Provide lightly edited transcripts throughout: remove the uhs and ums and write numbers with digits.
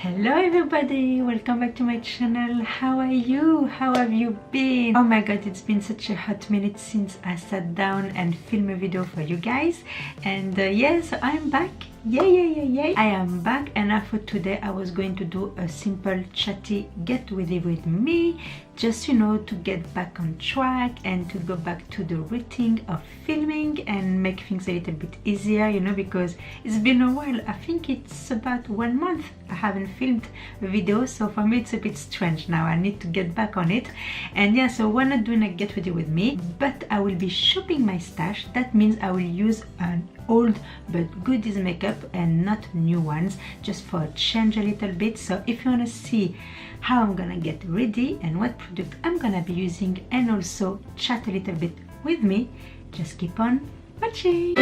Hello everybody, welcome back to my channel. How are you? How have you been? Oh my god, it's been such a hot minute since I sat down and filmed a video for you guys. And yes, I'm back. Yay. I am back, and I thought today I was going to do a simple chatty get ready with me, just to get back on track and to go back to the routine of filming and make things a little bit easier, because it's been a while. I think it's about 1 month I haven't filmed a video, so for me it's a bit strange now. I need to get back on it. And yeah, so we're not doing a get ready with me, but I will be shopping my stash. That means I will use an old but goodies makeup and not new ones, just for a change a little bit. So if you want to see how I'm gonna get ready and what product I'm gonna be using, and also chat a little bit with me, just keep on watching.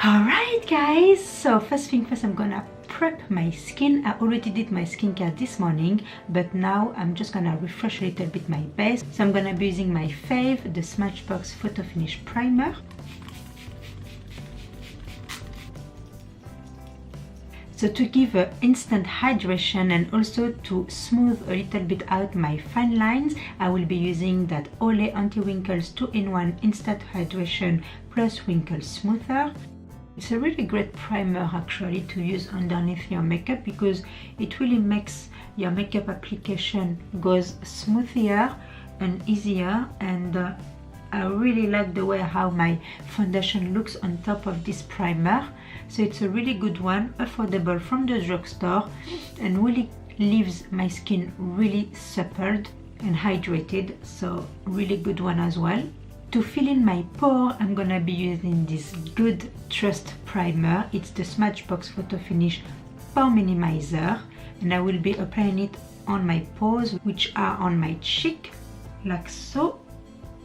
Alright guys, so first thing first, I'm gonna prep my skin. I already did my skincare this morning, but now I'm just gonna refresh a little bit my base. So I'm gonna be using my fave, the Smashbox Photo Finish Primer. So to give an instant hydration and also to smooth a little bit out my fine lines, I will be using that Olay Anti-Wrinkles 2-in-1 Instant Hydration Plus Wrinkle Smoother. It's a really great primer actually to use underneath your makeup, because it really makes your makeup application goes smoother and easier. And I really like the way how my foundation looks on top of this primer. So it's a really good one, affordable from the drugstore, and really leaves my skin really supple and hydrated. So really good one as well. To fill in my pore, I'm gonna be using this Good Trust primer. It's the Smashbox Photo Finish Pore Minimizer, and I will be applying it on my pores, which are on my cheek, like so.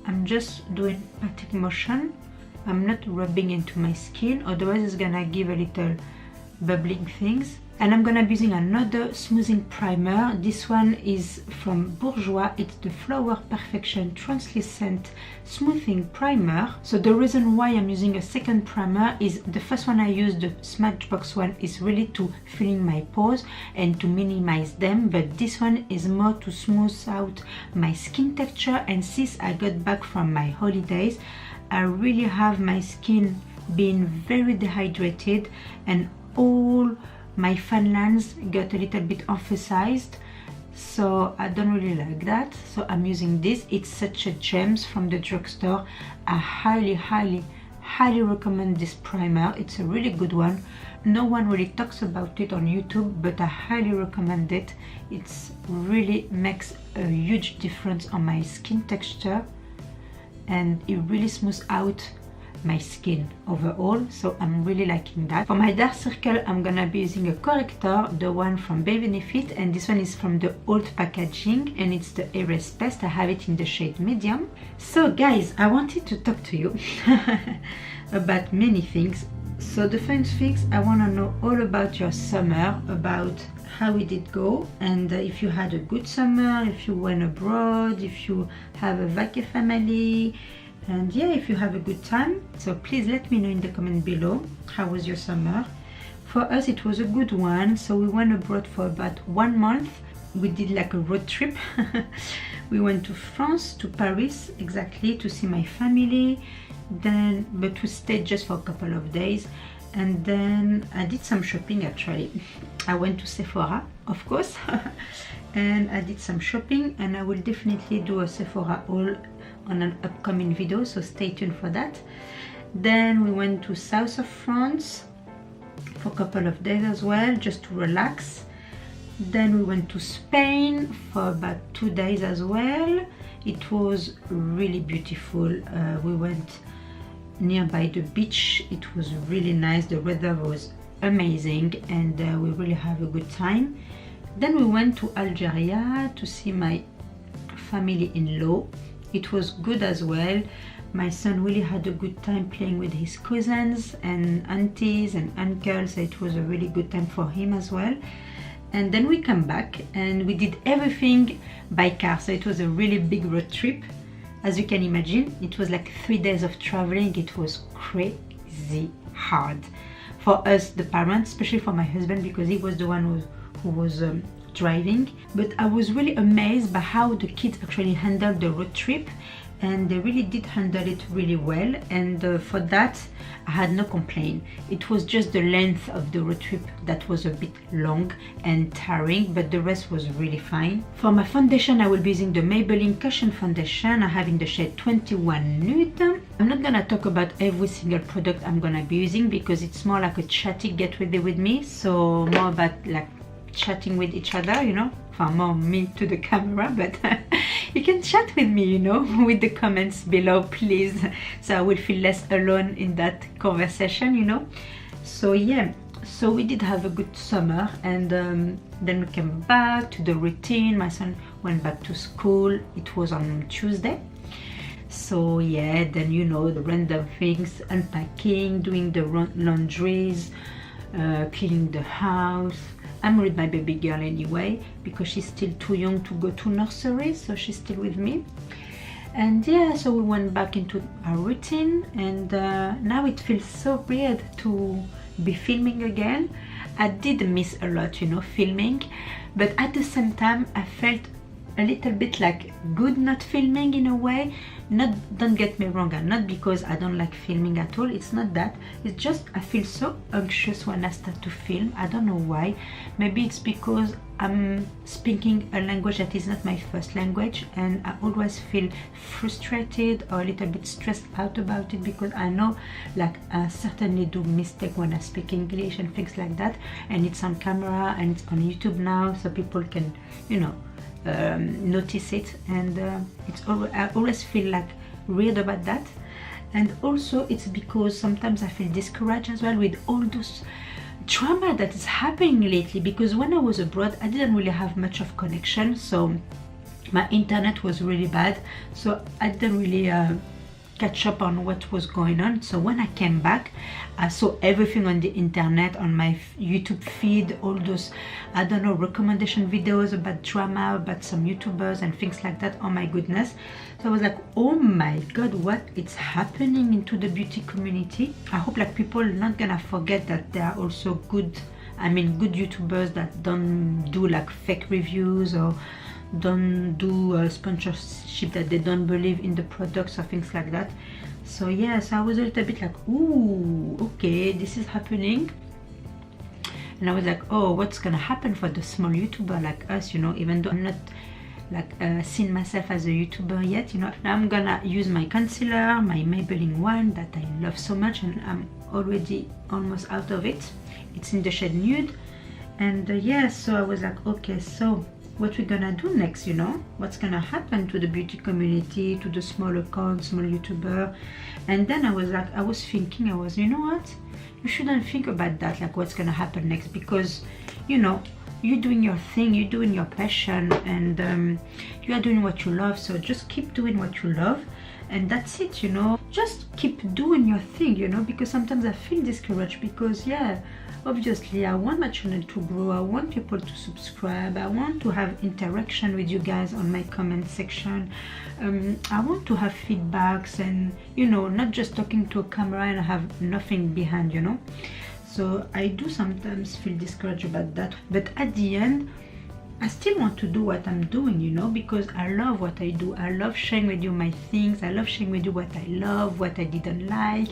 I'm just doing patting motion. I'm not rubbing into my skin, otherwise it's gonna give a little bubbling things. And I'm gonna be using another smoothing primer. This one is from Bourjois. It's the Flower Perfection Translucent Smoothing Primer. So the reason why I'm using a second primer is the first one I used, the Smashbox one, is really to fill in my pores and to minimize them, but this one is more to smooth out my skin texture. And since I got back from my holidays, I really have my skin being very dehydrated, and all my fine lines got a little bit emphasized, so I don't really like that. So I'm using this. It's such a gems from the drugstore. I highly recommend this primer. It's a really good one. No one really talks about it on YouTube, but I highly recommend it. It's really makes a huge difference on my skin texture, and it really smooths out my skin overall, so I'm really liking that. For my dark circle, I'm gonna be using a corrector, the one from Bay Benefit, and this one is from the old packaging, and it's the Erase Best. I have it in the shade medium. So guys, I wanted to talk to you about many things. So the first things, I want to know all about your summer, about how it did go, and if you had a good summer, if you went abroad, if you have a Vacay family, and yeah, if you have a good time. So please let me know in the comment below, how was your summer? For us it was a good one. So we went abroad for about 1 month. We did like a road trip. We went to France, to Paris exactly, to see my family. Then, but we stayed just for a couple of days, and then I did some shopping actually. I went to Sephora, of course, and I did some shopping, and I will definitely do a Sephora haul on an upcoming video, so stay tuned for that. Then we went to south of France for a couple of days as well, just to relax. Then we went to Spain for about 2 days as well. It was really beautiful. We went nearby the beach. It was really nice. The weather was amazing, and we really have a good time. Then we went to Algeria to see my family-in-law. It was good as well. My son really had a good time playing with his cousins and aunties and uncles. So it was a really good time for him as well. And then we come back and we did everything by car. So it was a really big road trip. As you can imagine, it was like 3 days of traveling. It was crazy hard. for us, the parents, especially for my husband, because he was the one who was driving. But I was really amazed by how the kids actually handled the road trip, and they really did handle it really well, and for that I had no complaint. It was just the length of the road trip that was a bit long and tiring, but the rest was really fine. For my foundation, I will be using the Maybelline Cushion Foundation. I have in the shade 21 Nude. I'm not gonna talk about every single product I'm gonna be using because it's more like a chatty get ready with me, so more about like chatting with each other, you know, for more me to the camera, but you can chat with me, you know, with the comments below, please, so I will feel less alone in that conversation, you know. So yeah, so we did have a good summer, and then we came back to the routine. My son went back to school. It was on Tuesday. So yeah, then you know, the random things, unpacking, doing the laundries, cleaning the house. I'm with my baby girl anyway because she's still too young to go to nursery, so she's still with me. And yeah, so we went back into our routine, and now it feels so weird to be filming again. I did miss a lot, you know, filming, but at the same time I felt a little bit like good not filming in a way. Not, don't get me wrong, and not because I don't like filming at all, it's not that, it's just I feel so anxious when I start to film. I don't know why. Maybe it's because I'm speaking a language that is not my first language, and I always feel frustrated or a little bit stressed out about it, because I know like I certainly do mistake when I speak English and things like that, and it's on camera and it's on YouTube now, so people can, you know, notice it, and it's always, I always feel like weird about that. And also it's because sometimes I feel discouraged as well with all those drama that is happening lately, because when I was abroad I didn't really have much of connection, so my internet was really bad, so I didn't really catch up on what was going on. So when I came back, I saw everything on the internet, on my YouTube feed, all those, I don't know, recommendation videos about drama, about some YouTubers and things like that. Oh my goodness. So I was like, oh my god, what is happening into the beauty community? I hope like people not gonna forget that there are also good, I mean good YouTubers that don't do like fake reviews or don't do sponsorship that they don't believe in the products or things like that. So yeah, so I was a little bit like, ooh, okay, this is happening. And I was like, oh, what's gonna happen for the small YouTuber like us, you know, even though I'm not like seen myself as a YouTuber yet, you know. Now I'm gonna use my concealer, my Maybelline one that I love so much, and I'm already almost out of it. It's in the shade Nude. And yeah, so I was like, okay, so what we're gonna do next, you know, what's gonna happen to the beauty community, to the small account, small YouTuber. And then I was like, I was thinking, I was, you know what, you shouldn't think about that, like what's gonna happen next, because you know, you're doing your thing, you're doing your passion, and you are doing what you love. So just keep doing what you love, and that's it, you know. Just keep doing your thing, you know, because sometimes I feel discouraged because yeah, obviously I want my channel to grow, I want people to subscribe, I want to have interaction with you guys on my comment section, I want to have feedbacks, and you know, not just talking to a camera and I have nothing behind, you know. So I do sometimes feel discouraged about that, but at the end I still want to do what I'm doing, you know, because I love what I do. I love sharing with you my things, I love sharing with you what I love, what I didn't like.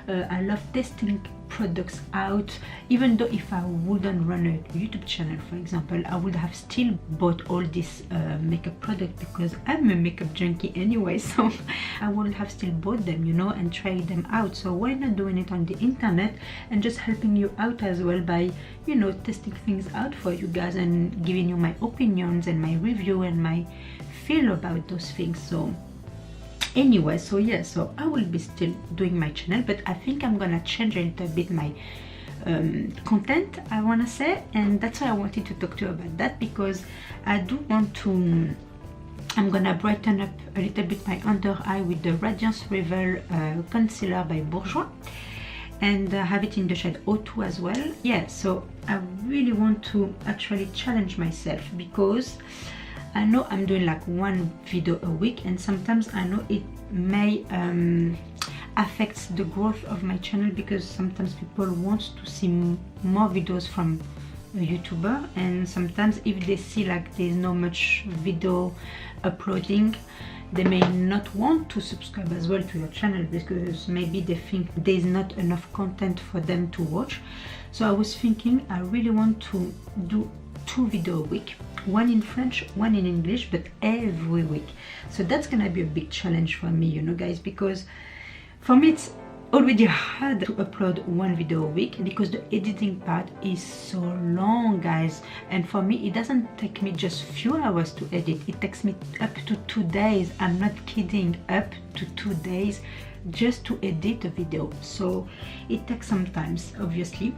I love testing products out, even though if I wouldn't run a YouTube channel, for example, I would have still bought all this makeup product, because I'm a makeup junkie anyway, so I would have still bought them, you know, and tried them out. So why not doing it on the internet and just helping you out as well by, you know, testing things out for you guys and giving you my opinions and my review and my feel about those things. So anyway, so yeah, so I will be still doing my channel, but I think I'm gonna change a little bit my content, I want to say, and that's why I wanted to talk to you about that, because I do want to, I'm gonna brighten up a little bit my under eye with the Radiance Revel concealer by Bourjois, and have it in the shade 02 as well. Yeah, so I really want to actually challenge myself, because I know I'm doing like one video a week, and sometimes I know it may affects the growth of my channel, because sometimes people want to see more videos from a YouTuber, and sometimes if they see like there's not much video uploading, they may not want to subscribe as well to your channel, because maybe they think there's not enough content for them to watch. So I was thinking I really want to do 2 videos a week, one in French, one in English, but every week. So that's gonna be a big challenge for me, you know guys, because for me it's already hard to upload 1 video a week, because the editing part is so long, guys. And for me it doesn't take me just few hours to edit, it takes me up to 2 days. I'm not kidding, up to 2 days just to edit a video. So it takes some time, obviously,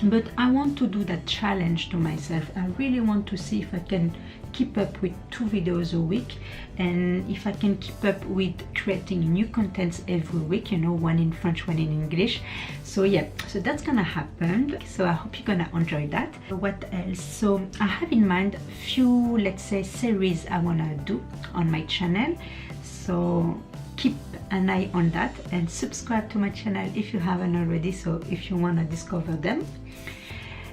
but I want to do that challenge to myself. I really want to see if I can keep up with 2 videos a week, and if I can keep up with creating new contents every week, you know, one in French, one in English. So yeah, so that's gonna happen. So I hope you're gonna enjoy that. What else? So I have in mind a few, let's say, series I wanna do on my channel, so keep an eye on that, and subscribe to my channel if you haven't already, so if you want to discover them.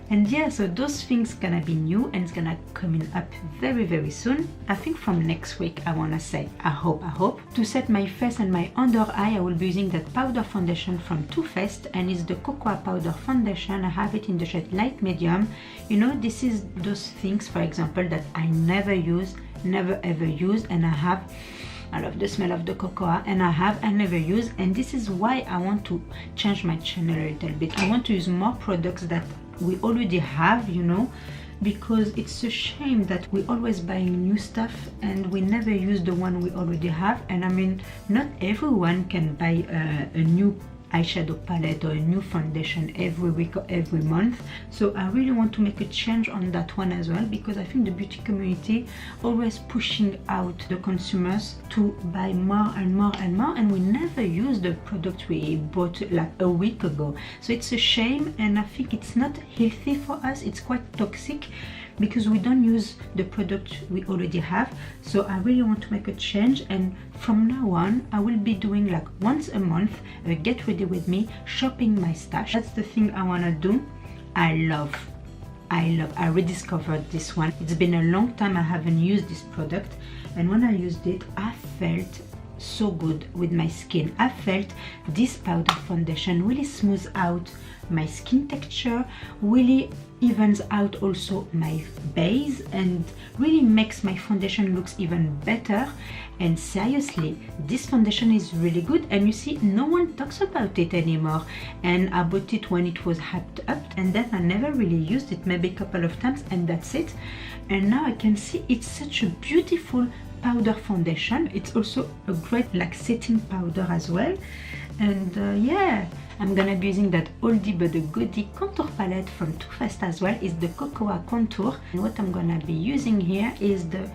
And yeah, so those things gonna be new, and it's gonna coming up very, very soon. I think from next week, I wanna say, I hope. To set my face and my under eye, I will be using that powder foundation from Too Faced, and it's the Cocoa Powder Foundation. I have it in the shade Light Medium. You know, this is those things, for example, that I never ever use, and I love the smell of the cocoa, and I never use, and this is why I want to change my channel a little bit. I want to use more products that we already have, you know, because it's a shame that we always buying new stuff and we never use the one we already have. And I mean, not everyone can buy a new eyeshadow palette or a new foundation every week or every month. So I really want to make a change on that one as well, because I think the beauty community always pushing out the consumers to buy more and more and more, and we never use the product we bought like a week ago. So it's a shame, and I think it's not healthy for us. It's quite toxic, because we don't use the product we already have. So I really want to make a change, and from now on I will be doing like once a month get ready with me shopping my stash. That's the thing I want to do. I rediscovered this one. It's been a long time I haven't used this product, and when I used it I felt so good with my skin. I felt this powder foundation really smooths out my skin texture, really evens out also my base, and really makes my foundation looks even better. And seriously, this foundation is really good, and you see, no one talks about it anymore. And I bought it when it was hyped up, and then I never really used it, maybe a couple of times, and that's it. And now I can see it's such a beautiful powder foundation. It's also a great like setting powder as well. And yeah, I'm gonna be using that oldie but a goodie contour palette from Too Faced as well. It's the Cocoa Contour, and what I'm gonna be using here is the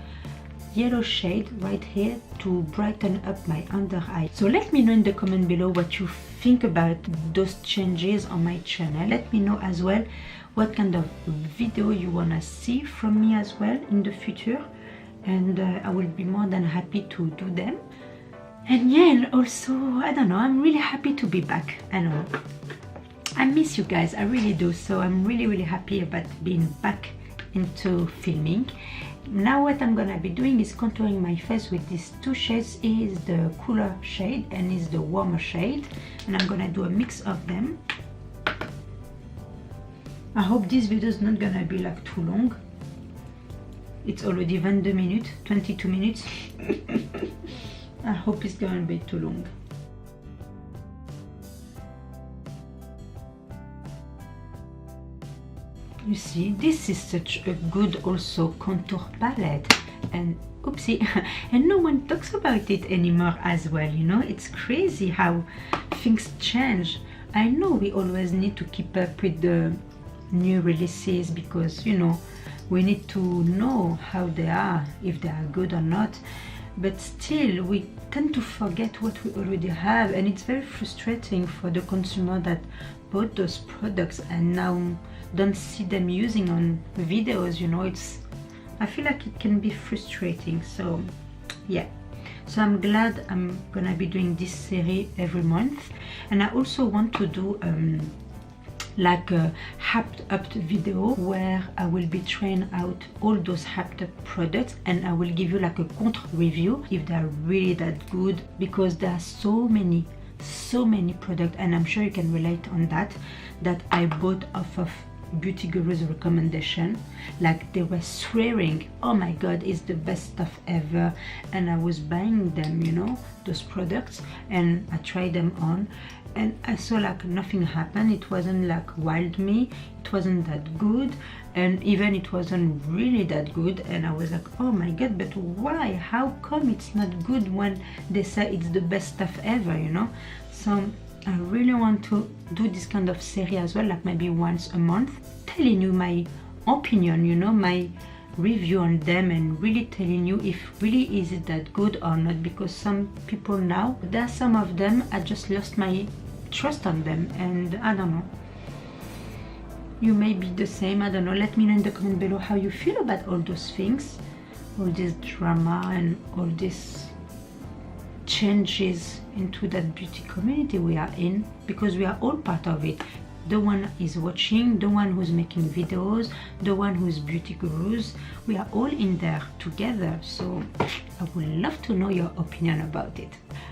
yellow shade right here to brighten up my under eye. So let me know in the comment below what you think about those changes on my channel. Let me know as well what kind of video you wanna see from me as well in the future, and I will be more than happy to do them. And yeah, and also, I don't know, I'm really happy to be back. I know I miss you guys, I really do. So I'm really happy about being back into filming. Now what I'm gonna be doing is contouring my face with these 2 shades. Is the cooler shade and is the warmer shade, and I'm gonna do a mix of them. I hope this video is not gonna be like too long. It's already 22 minutes, 22 minutes. I hope it's gonna be too long. You see, this is such a good also contour palette, and oopsie, and no one talks about it anymore as well, you know. It's crazy how things change. I know we always need to keep up with the new releases, because you know, we need to know how they are, if they are good or not. But still, we tend to forget what we already have, and it's very frustrating for the consumer that bought those products and now don't see them using on videos, you know. I feel like it can be frustrating. So yeah, So I'm glad I'm gonna be doing this series every month. And I also want to do like a hyped up video where I will be trying out all those hyped up products, and I will give you like a counter review if they're really that good, because there are so many products, and I'm sure you can relate on that I bought off of Beauty Guru's recommendation. Like they were swearing, oh my god, it's the best stuff ever, and I was buying them, you know, those products, and I tried them on and I saw like nothing happened. It wasn't like wild me, it wasn't that good, and even it wasn't really that good, and I was like, oh my god, but why, how come it's not good when they say it's the best stuff ever, you know? So I really want to do this kind of series as well, like maybe once a month, telling you my opinion, you know, my review on them, and really telling you if really is it that good or not, because some people now, there are some of them I just lost my trust on them, and I don't know, you may be the same, I don't know. Let me know in the comment below how you feel about all those things, all this drama and all these changes into that beauty community we are in, because we are all part of it. The one is watching, the one who's making videos, the one who's beauty gurus, we are all in there together. So I would love to know your opinion about it.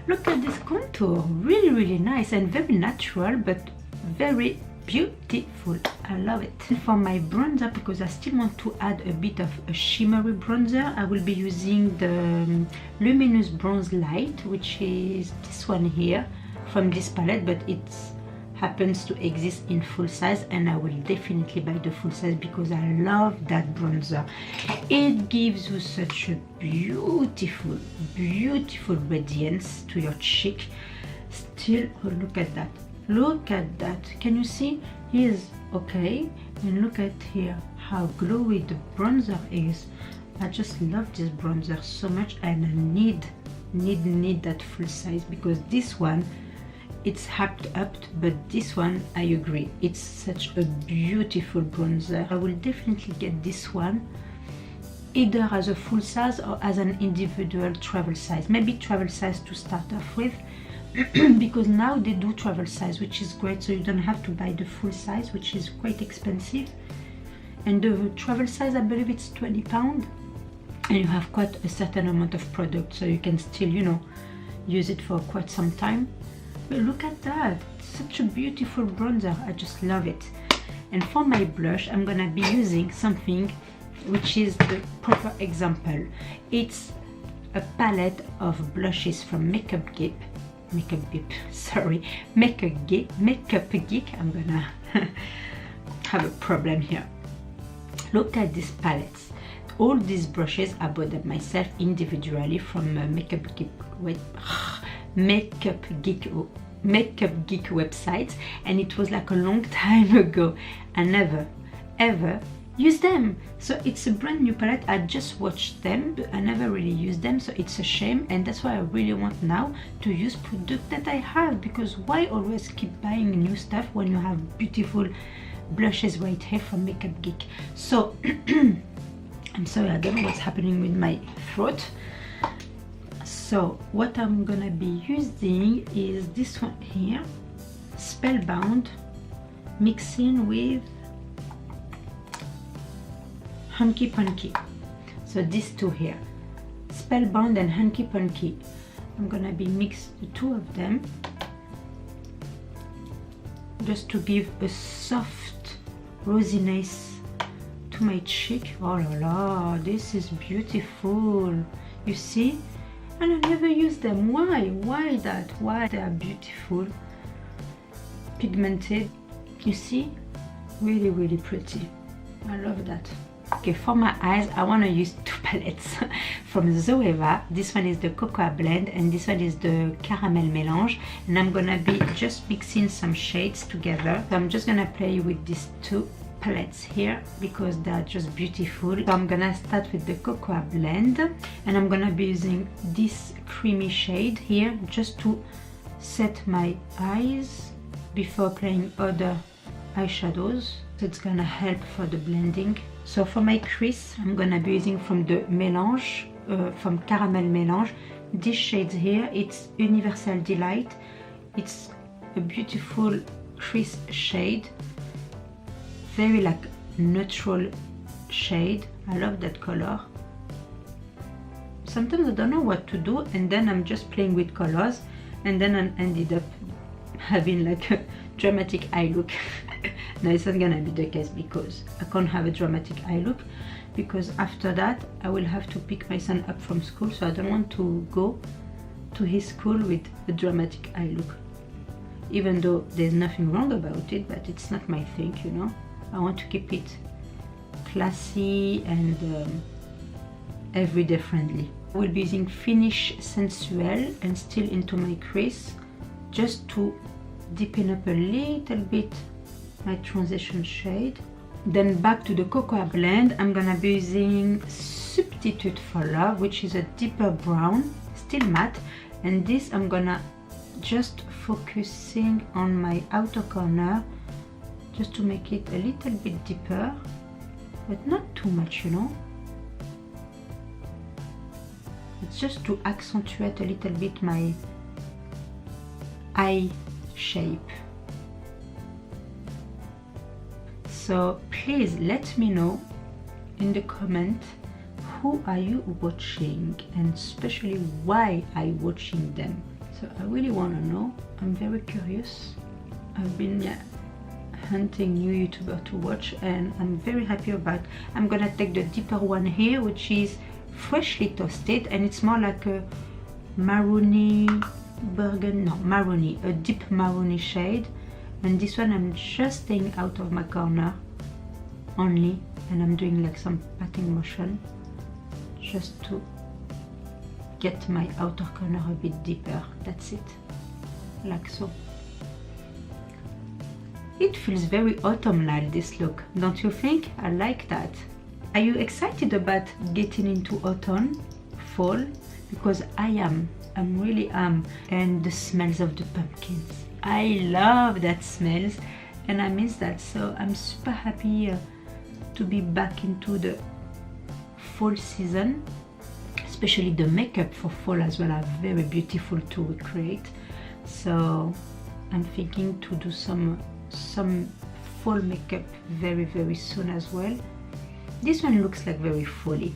Look at this contour, really nice and very natural, but very beautiful. I love it. And for my bronzer, because I still want to add a bit of a shimmery bronzer, I will be using the Luminous Bronze Light, which is this one here from this palette, but it happens to exist in full size, and I will definitely buy the full size because I love that bronzer. It gives you such a beautiful radiance to your cheek. Still, oh, look at that. Look at that. Can you see? Here's okay, and look at here how glowy the bronzer is. I just love this bronzer so much, and I need that full size, because this one, it's hyped up, but this one, I agree, it's such a beautiful bronzer. I will definitely get this one either as a full size or as an individual travel size. Maybe travel size to start off with, because now they do travel size, which is great, so you don't have to buy the full size, which is quite expensive. And the travel size, I believe it's £20, and you have quite a certain amount of product, so you can still, you know, use it for quite some time. But look at that, such a beautiful bronzer. I just love it. And for my blush, I'm gonna be using something which is the proper example. It's a palette of blushes from Makeup Geek. I'm gonna have a problem here. Look at these palettes. All these brushes, I bought them myself individually from Makeup Geek website, and it was like a long time ago. I never ever used them, so it's a brand new palette. I just watched them, but I never really used them, so it's a shame. And that's why I really want now to use product that I have, because why always keep buying new stuff when you have beautiful blushes right here from Makeup Geek? So I'm sorry, I don't know what's happening with my throat. So what I'm gonna be using is this one here, Spellbound, mixing with Hunky Punky. So these two here, Spellbound and Hunky Punky. I'm gonna be mix the two of them just to give a soft rosiness to my cheek. Oh la la, this is beautiful. You see? And I never use them. Why that? Why they are beautiful, pigmented, you see? Really pretty. I love that. Okay, for my eyes, I want to use two palettes from Zoeva. This one is the Cocoa Blend, and this one is the Caramel Mélange, and I'm gonna be just mixing some shades together. So I'm just gonna play with these two palettes here because they're just beautiful. So I'm gonna start with the Cocoa Blend, and I'm gonna be using this creamy shade here just to set my eyes before applying other eyeshadows. So it's gonna help for the blending. So for my crease, I'm gonna be using from the Mélange, from Caramel Mélange, these shades here, it's Universal Delight. It's a beautiful crisp shade, very like neutral shade. I love that color. Sometimes I don't know what to do, and then I'm just playing with colors, and then I ended up having like a dramatic eye look. Now it's not gonna be the case because I can't have a dramatic eye look, because after that I will have to pick my son up from school, so I don't want to go to his school with a dramatic eye look, even though there's nothing wrong about it, but it's not my thing, you know. I want to keep it classy and everyday friendly. I will be using Finish Sensuel and Still Into My Crease, just to deepen up a little bit my transition shade. Then back to the Cocoa blend, I'm gonna be using Substitute for Love, which is a deeper brown, still matte, and this I'm gonna just focusing on my outer corner, just to make it a little bit deeper, but not too much, you know. It's just to accentuate a little bit my eye shape. So please let me know in the comment, who are you watching, and especially why are you watching them? So I really want to know. I'm very curious. I've been hunting new YouTuber to watch, and I'm very happy about. I'm gonna take the deeper one here, which is Freshly Toasted, and it's more like a maroony burgundy, no, maroony, a deep maroony shade. And this one I'm just staying out of my corner only, and I'm doing like some patting motion just to get my outer corner a bit deeper. That's it, like so. It feels very autumnal, this look, don't you think? I like that. Are you excited about getting into autumn, fall? Because I really am. And the smells of the pumpkins, I love that smells, and I miss that. So I'm super happy to be back into the fall season, especially the makeup for fall as well are very beautiful to recreate. So I'm thinking to do some fall makeup very soon as well. This one looks like very folly,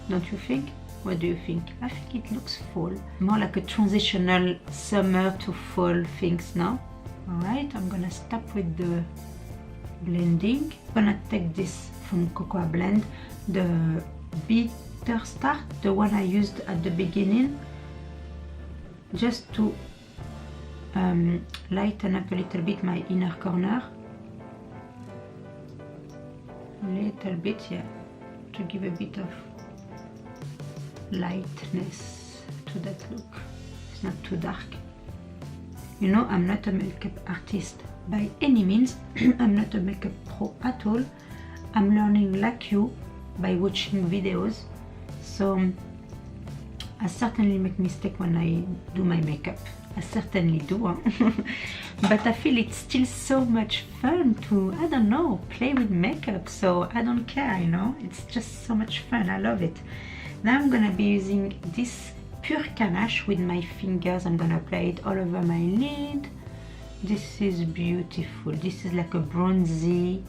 don't you think? What do you think? I think it looks fall, more like a transitional summer to fall things now. Alright, I'm gonna stop with the blending. I'm gonna take this from Cocoa Blend, the Bitter Start, the one I used at the beginning, just to lighten up a little bit my inner corner. A little bit, yeah, to give a bit of lightness to that look. It's not too dark. You know, I'm not a makeup artist by any means. I'm not a makeup pro at all. I'm learning like you by watching videos. So I certainly make mistakes when I do my makeup. I certainly do, huh? But I feel it's still so much fun to, I don't know, play with makeup. So I don't care, you know, it's just so much fun. I love it. Now I'm gonna be using this Pure Ganache with my fingers. I'm gonna apply it all over my lid. This is beautiful. This is like a bronzy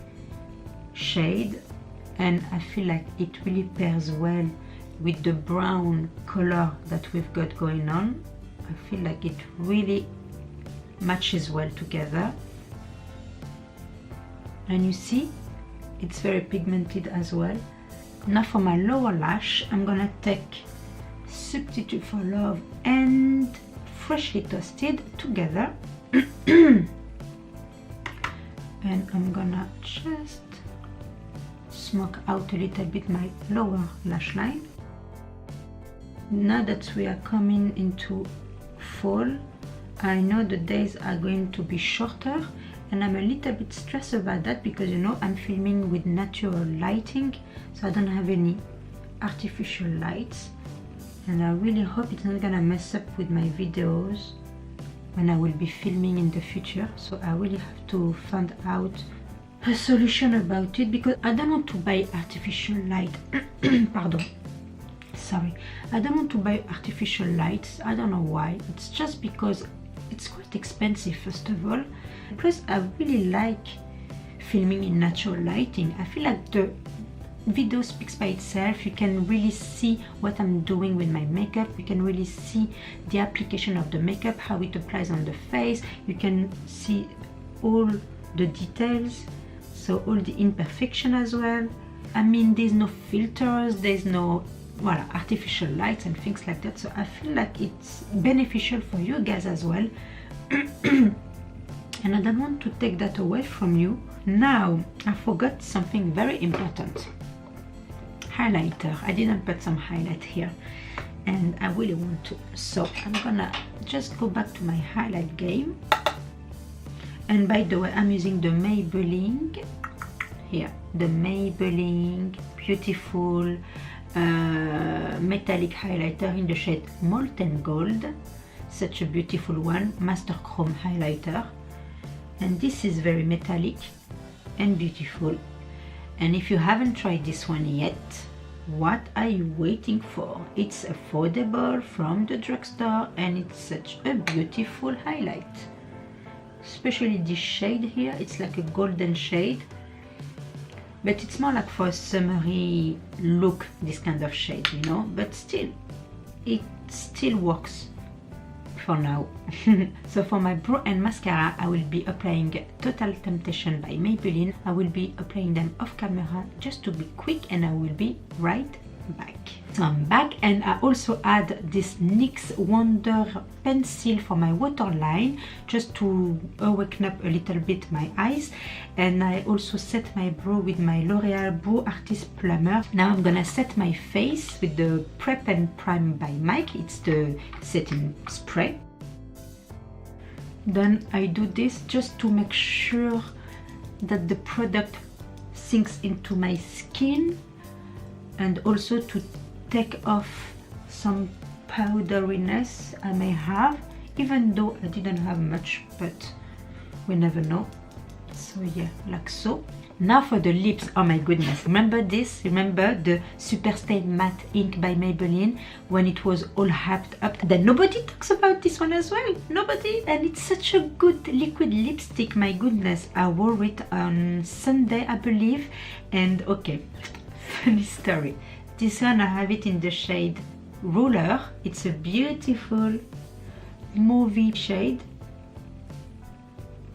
shade, and I feel like it really pairs well with the brown color that we've got going on. I feel like it really matches well together. And you see, it's very pigmented as well. Now for my lower lash, I'm gonna take Substitute for Love and Freshly Toasted together. And I'm gonna just smoke out a little bit my lower lash line. Now that we are coming into fall, I know the days are going to be shorter, and I'm a little bit stressed about that because, you know, I'm filming with natural lighting, so I don't have any artificial lights, and I really hope it's not gonna mess up with my videos when I will be filming in the future. So I really have to find out a solution about it, because I don't want to buy artificial light. Pardon. sorry, I don't want to buy artificial lights. I don't know why. It's just because it's quite expensive, first of all. Plus, I really like filming in natural lighting. I feel like the video speaks by itself. You can really see what I'm doing with my makeup. You can really see the application of the makeup, how it applies on the face. You can see all the details, so all the imperfection as well. I mean, there's no filters, there's no artificial lights and things like that, so I feel like it's beneficial for you guys as well. And I don't want to take that away from you. Now, I forgot something very important. Highlighter. I didn't put some highlight here and I really want to, so I'm gonna just go back to my highlight game. And by the way, I'm using the Maybelline here, the Maybelline beautiful metallic highlighter in the shade Molten Gold. Such a beautiful one, Master Chrome highlighter, and this is very metallic and beautiful. And if you haven't tried this one yet, what are you waiting for? It's affordable from the drugstore and it's such a beautiful highlight. Especially this shade here, it's like a golden shade, but it's more like for a summery look, this kind of shade, you know, but still, it still works for now. So for my brow and mascara, I will be applying Total Temptation by Maybelline. I will be applying them off camera just to be quick, and I will be right back. So I'm back, and I also add this NYX Wonder pencil for my waterline just to awaken up a little bit my eyes. And I also set my brow with my L'Oreal Brow Artist Plumber. Now I'm gonna set my face with the Prep and Prime by Mike. It's the setting spray. Then I do this just to make sure that the product sinks into my skin, and also to take off some powderiness I may have, even though I didn't have much, but we never know. So yeah, like so. Now for the lips, oh my goodness, remember this? Remember the Super Stay Matte Ink by Maybelline when it was all hyped up? Then nobody talks about this one as well, nobody. And it's such a good liquid lipstick, my goodness. I wore it on Sunday, I believe, and okay, funny story. This one, I have it in the shade Ruler. It's a beautiful movie shade.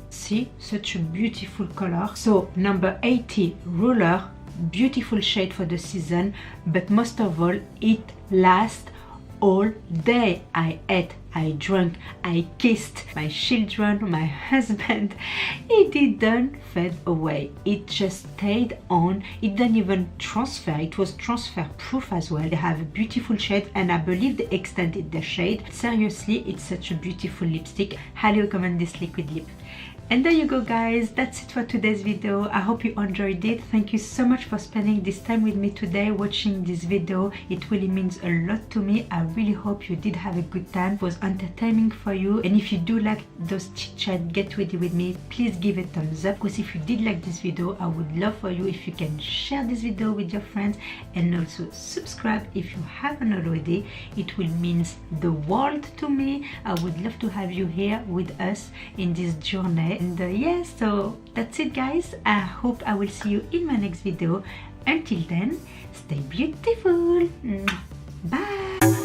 See, such a beautiful color. So number 80 Ruler, beautiful shade for the season, but most of all, it lasts all day. I ate, I drank, I kissed my children, my husband. It didn't fade away. It just stayed on. It didn't even transfer. It was transfer proof as well. They have a beautiful shade, and I believe they extended the shade. Seriously, it's such a beautiful lipstick. Highly recommend this liquid lip. And there you go, guys, that's it for today's video. I hope you enjoyed it. Thank you so much for spending this time with me today watching this video. It really means a lot to me. I really hope you did have a good time. It was entertaining for you, and if you do like those chit chat get ready with me, please give it a thumbs up, because if you did like this video, I would love for you if you can share this video with your friends, and also subscribe if you haven't already. It will mean the world to me. I would love to have you here with us in this journey. And yeah, so that's it, guys. I hope I will see you in my next video. Until then, stay beautiful. Bye.